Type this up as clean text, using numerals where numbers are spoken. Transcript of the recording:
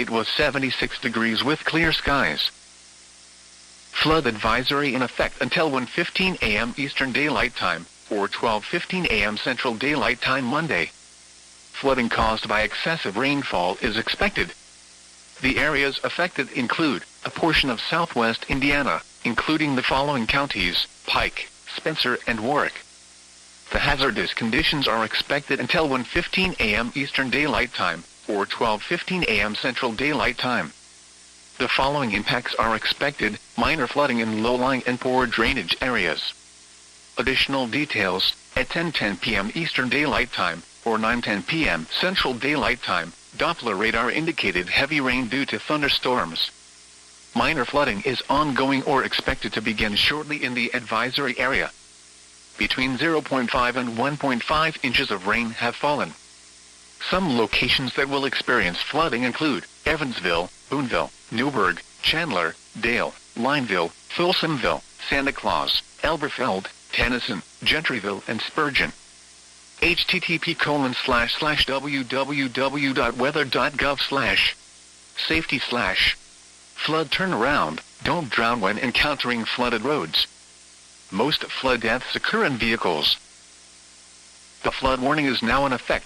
it was 76 degrees with clear skies. Flood advisory in effect until 1:15 a.m. Eastern Daylight Time, or 12:15 a.m. Central Daylight Time Monday. Flooding caused by excessive rainfall is expected. The areas affected include a portion of southwest Indiana, including the following counties: Pike, Spencer, and Warwick. The hazardous conditions are expected until 1:15 a.m. Eastern Daylight Time, or 12:15 a.m. Central Daylight Time. The following impacts are expected: minor flooding in low-lying and poor drainage areas. Additional details, at 10:10 p.m. Eastern Daylight Time, or 9:10 p.m. Central Daylight Time, Doppler radar indicated heavy rain due to thunderstorms. Minor flooding is ongoing or expected to begin shortly in the advisory area. Between 0.5 and 1.5 inches of rain have fallen. Some locations that will experience flooding include Evansville, Boonville, Newburgh, Chandler, Dale, Lineville, Folsomville, Santa Claus, Elberfeld, Tennyson, Gentryville, and Spurgeon. http://www.weather.gov/safety/ flood turnaround. Don't drown when encountering flooded roads. Most flood deaths occur in vehicles. The flood warning is now in effect.